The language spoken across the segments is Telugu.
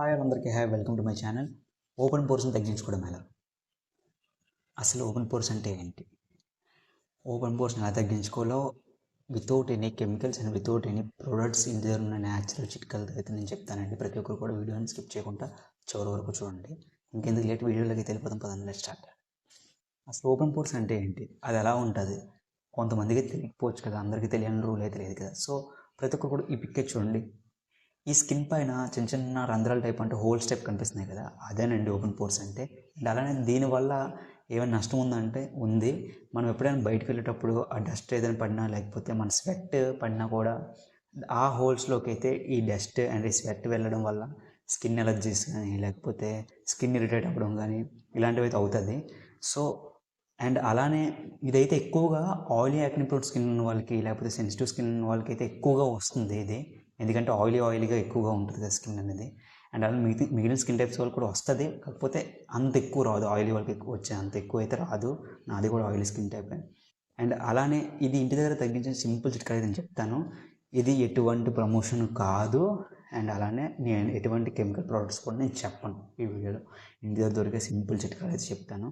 హాయ్ అందరికీ welcome to my channel. Open పోర్స్ని తగ్గించుకోవడం ఎలా? అసలు ఓపెన్ పోర్స్ అంటే ఏంటి? ఓపెన్ పోర్స్ని ఎలా తగ్గించుకోవాలో without any chemicals and without any products ఇంటి దగ్గర ఉన్న న్యాచురల్ చిట్కాలతో అయితే నేను చెప్తానండి. ప్రతి ఒక్కరు కూడా వీడియోని స్కిప్ చేయకుండా చివరి వరకు చూడండి. ఇంకెందుకు లేట్ వీడియోలోకి వెళ్ళిపోతాం పదండి స్టార్ట్. అసలు ఓపెన్ పోర్స్ అంటే ఏంటి? అది ఎలా ఉంటుంది? కొంతమందికి తెలియకపోవచ్చు కదా, అందరికీ తెలియని రూల్ అయితే లేదు కదా. సో ప్రతి ఒక్కరు కూడా ఈ పిక్చర్ చూడండి. ఈ స్కిన్ పైన చిన్న చిన్న రంధ్రాల టైప్ అంటే హోల్స్ టైప్ కనిపిస్తున్నాయి కదా, అదేనండి ఓపెన్ పోర్స్ అంటే. అండ్ అలానే దీనివల్ల ఏమైనా నష్టం ఉందంటే ఉంది. మనం ఎప్పుడైనా బయటకు వెళ్ళేటప్పుడు ఆ డస్ట్ ఏదైనా పడినా లేకపోతే మన స్వెట్ పడినా కూడా ఆ హోల్స్లోకి అయితే ఈ డస్ట్ అండ్ ఈ స్వెట్ వెళ్ళడం వల్ల స్కిన్ ఎలర్జీస్ కానీ లేకపోతే స్కిన్ ఇరిటేట్ అవ్వడం కానీ ఇలాంటివి అయితే అవుతుంది. సో అండ్ అలానే ఇదైతే ఎక్కువగా ఆయిలీ యాక్ని ప్రోన్ స్కిన్ ఉన్న వాళ్ళకి లేకపోతే సెన్సిటివ్ స్కిన్ ఉన్న వాళ్ళకి అయితే ఎక్కువగా వస్తుంది ఇది. ఎందుకంటే ఆయిలీగా ఎక్కువగా ఉంటుంది కదా స్కిన్ అనేది. అండ్ అలా మిగిలిన స్కిన్ టైప్స్ వాళ్ళు కూడా వస్తుంది, కాకపోతే అంత ఎక్కువ రాదు. ఆయిలీ వాళ్ళకి ఎక్కువ వచ్చే అంత ఎక్కువ అయితే రాదు. నాది కూడా ఆయిలీ స్కిన్ టైప్. అండ్ అలానే ఇది ఇంటి దగ్గర తగ్గించిన సింపుల్ చిట్కా అయితే నేను చెప్తాను. ఇది ఎటువంటి ప్రమోషన్ కాదు. అండ్ అలానే నేను ఎటువంటి కెమికల్ ప్రోడక్ట్స్ కూడా నేను చెప్పను ఈ వీడియోలో. ఇంటి దగ్గర దొరికే సింపుల్ చిట్కాలు అయితే చెప్తాను.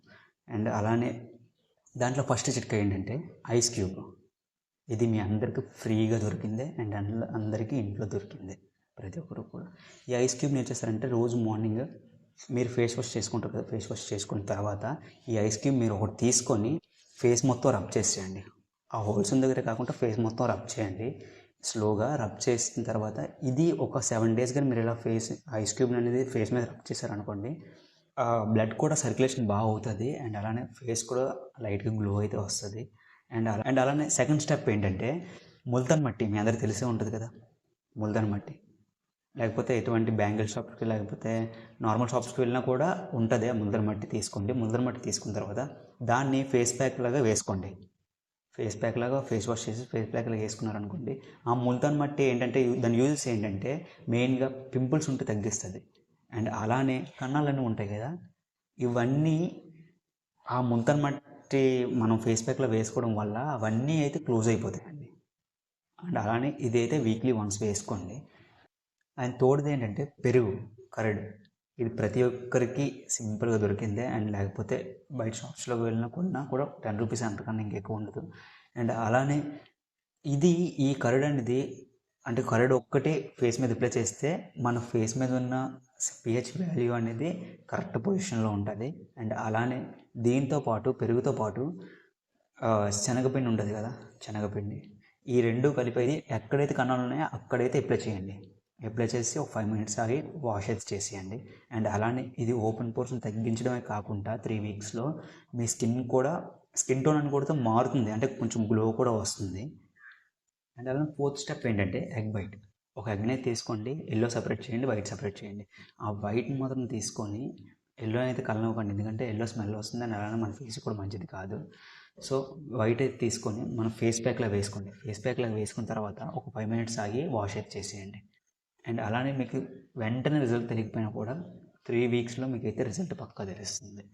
అండ్ అలానే దాంట్లో ఫస్ట్ చిట్కా ఏంటంటే ఐస్ క్యూబ్. ఇది మీ అందరికీ ఫ్రీగా దొరికిందే అండ్ అందరికీ ఇంట్లో దొరికిందే ప్రతి ఒక్కరు కూడా. ఈ ఐస్ క్యూబ్ని ఏం చేస్తారంటే రోజు మార్నింగ్ మీరు ఫేస్ వాష్ చేసుకుంటారు కదా, ఫేస్ వాష్ చేసుకున్న తర్వాత ఈ ఐస్ క్యూబ్ మీరు ఒకటి తీసుకొని ఫేస్ మొత్తం రబ్ చేసేయండి. ఆ హోల్స్ దగ్గర కాకుండా ఫేస్ మొత్తం రబ్ చేయండి. స్లోగా రబ్ చేసిన తర్వాత ఇది ఒక 7 days కానీ మీరు ఇలా ఐస్ క్యూబ్ అనేది ఫేస్ మీద రబ్ చేశారనుకోండి, బ్లడ్ కూడా సర్క్యులేషన్ బాగా అవుతుంది. అండ్ అలానే ఫేస్ కూడా లైట్గా గ్లో అయితే వస్తుంది. అండ్ అలానే సెకండ్ స్టెప్ ఏంటంటే ముల్తాన్ మట్టి. మీ అందరికి తెలిసే ఉంటుంది కదా ముల్తాన్ మట్టి. లేకపోతే ఎటువంటి బ్యాంగిల్ షాప్స్కి లేకపోతే నార్మల్ షాప్స్కి వెళ్ళినా కూడా ఉంటుంది ఆ ముల్తాన్ మట్టి. తీసుకోండి. ముల్తాన్ మట్టి తీసుకున్న తర్వాత దాన్ని ఫేస్ ప్యాక్ లాగా వేసుకోండి. ఫేస్ ప్యాక్ లాగా ఫేస్ వాష్ చేసి ఫేస్ ప్యాక్ లాగా వేసుకున్నారనుకోండి, ఆ ముల్తాన్ మట్టి ఏంటంటే దాని యూజెస్ ఏంటంటే మెయిన్గా పింపుల్స్ ఉంటే తగ్గిస్తుంది. అండ్ అలానే కన్నాలన్నీ ఉంటాయి కదా, ఇవన్నీ ఆ ముల్తాన్ మట్టి మనం ఫేస్ ప్యాక్లో వేసుకోవడం వల్ల అవన్నీ అయితే క్లోజ్ అయిపోతాయండి. అండ్ అలానే ఇదైతే వీక్లీ వన్స్ వేసుకోండి. అండ్ తోడుది ఏంటంటే పెరుగు, కరడ్. ఇది ప్రతి ఒక్కరికి సింపుల్గా దొరికిందే. అండ్ లేకపోతే బయట షాప్స్లోకి వెళ్ళినా కొన్నా కూడా 10 రూపీస్, అంతకన్నా ఇంకెక్కువ ఉండదు. అండ్ అలానే ఈ కరడ్ అనేది అంటే కరడ్ ఒక్కటే ఫేస్ మీద అప్లై చేస్తే మన ఫేస్ మీద ఉన్న పిహెచ్ వాల్యూ అనేది కరెక్ట్ పొజిషన్లో ఉంటుంది. అండ్ అలానే దీంతో పాటు పెరుగుతో పాటు శనగపిండి ఉంటుంది కదా, శనగపిండి. ఈ రెండు కలిపేది ఎక్కడైతే కణాలు ఉన్నాయో అక్కడైతే అప్లై చేయండి. అప్లై చేసి ఒక 5 minutes ఆగి వాష్ అయితే చేసేయండి. అండ్ అలానే ఇది ఓపెన్ పోర్స్ని తగ్గించడమే కాకుండా 3 weeksలో మీ స్కిన్ టోన్ అని కూడా మారుతుంది, అంటే కొంచెం గ్లో కూడా వస్తుంది. అండ్ అలానే ఫోర్త్ స్టెప్ ఏంటంటే ఎగ్ వైట్. ఒక ఎగ్నే తీసుకోండి, ఎల్లో సపరేట్ చేయండి, వైట్ సపరేట్ చేయండి. ఆ వైట్ని మాత్రం తీసుకొని ఎల్లో అయితే కలనివ్వకండి, ఎందుకంటే ఎల్లో స్మెల్ వస్తుంది. అండ్ అలానే మన ఫేస్ కూడా మంచిది కాదు. సో వైట్ అయితే తీసుకొని మనం ఫేస్ ప్యాక్లో వేసుకోండి. ఫేస్ ప్యాక్లో వేసుకున్న తర్వాత ఒక 5 minutes ఆగి వాష్ అయితే చేసేయండి. అండ్ అలానే మీకు వెంటనే రిజల్ట్ తెలియకపోయినా కూడా 3 weeksలో మీకు అయితే రిజల్ట్ పక్కా తెలుస్తుంది.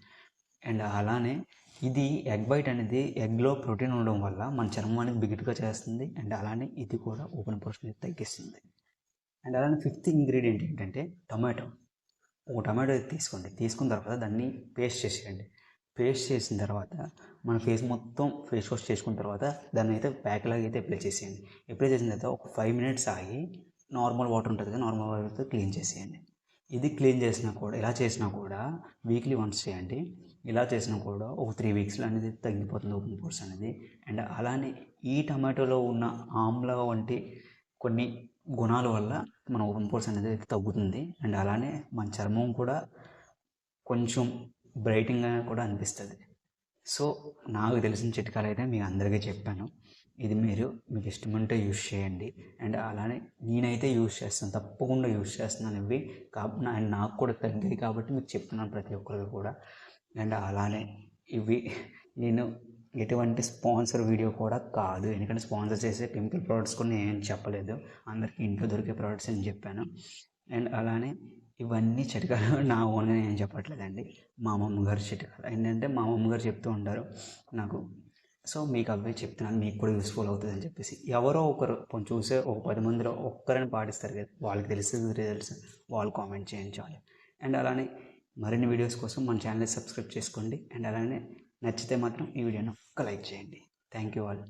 అండ్ అలానే ఇది ఎగ్ వైట్ అనేది ఎగ్లో ప్రోటీన్ ఉండడం వల్ల మన చర్మం అనేది బిగిట్గా చేస్తుంది. అండ్ అలానే ఇది కూడా ఓపెన్ పోర్స్ని తగ్గిస్తుంది. అండ్ అలానే ఫిఫ్త్ ఇంగ్రీడియంట్ ఏంటంటే టొమాటో. ఒక టొమాటో తీసుకోండి. తీసుకున్న తర్వాత దాన్ని పేస్ట్ చేసేయండి. పేస్ట్ చేసిన తర్వాత మన ఫేస్ మొత్తం ఫేస్ వాష్ చేసుకున్న తర్వాత దాన్ని అయితే ప్యాక్ లాగా అయితే అప్లై చేసేయండి. అప్లై చేసిన తర్వాత ఒక 5 minutes ఆగి నార్మల్ వాటర్ ఉంటుంది కదా, నార్మల్ వాటర్తో క్లీన్ చేసేయండి. ఇది క్లీన్ చేసినా కూడా ఇలా చేసినా కూడా వీక్లీ వన్స్ చేయండి. ఇలా చేసినా కూడా ఒక 3 weeksలో అనేది తగ్గిపోతుంది ఓపెన్ పోర్స్ అనేది. అండ్ అలానే ఈ టమాటోలో ఉన్న ఆమ్ల వంటి కొన్ని గుణాల వల్ల మన ఓపెన్ పోర్స్ అనేది తగ్గుతుంది. అండ్ అలానే మన చర్మం కూడా కొంచెం బ్రైటింగ్గా కూడా అనిపిస్తుంది. సో నాకు తెలిసిన చిట్కాలు అయితే మీకు అందరికీ చెప్పాను. ఇది మీకు ఇష్టమంటే యూజ్ చేయండి. అండ్ అలానే నేనైతే యూజ్ చేస్తాను, తప్పకుండా యూజ్ చేస్తున్నాను ఇవి. అండ్ నాకు కూడా తగ్గాయి కాబట్టి మీకు చెప్తున్నాను ప్రతి ఒక్కరికి కూడా. అండ్ అలానే ఇవి నేను ఎటువంటి స్పాన్సర్ వీడియో కూడా కాదు, ఎందుకంటే స్పాన్సర్ చేసే కెమికల్ ప్రోడక్ట్స్ కూడా నేను చెప్పలేదు. అందరికీ ఇంట్లో దొరికే ప్రోడక్ట్స్ అని చెప్పాను. అండ్ అలానే ఇవన్నీ చిట్కాలు నా ఓన్గా నేను చెప్పట్లేదండి, మా అమ్మమ్మ గారి చిట్కాలు. ఏంటంటే మా అమ్మమ్మ గారు చెప్తూ ఉంటారు నాకు, సో మీకు అవే చెప్తున్నాను, మీకు కూడా యూస్ఫుల్ అవుతుంది అని చెప్పేసి. ఎవరో ఒకరు కొంచెం చూసే ఒక 10 మందిలో ఒక్కరని పాటిస్తారు కదా, వాళ్ళకి తెలుస్తుంది రిజల్ట్స్, వాళ్ళు కామెంట్ చేయండి చాలు. అండ్ అలానే మరిన్ని వీడియోస్ కోసం మన ఛానల్ని సబ్స్క్రైబ్ చేసుకోండి. అండ్ అలానే నచ్చితే మాత్రం ఈ వీడియోని ఒక్క లైక్ చేయండి. Thank you all.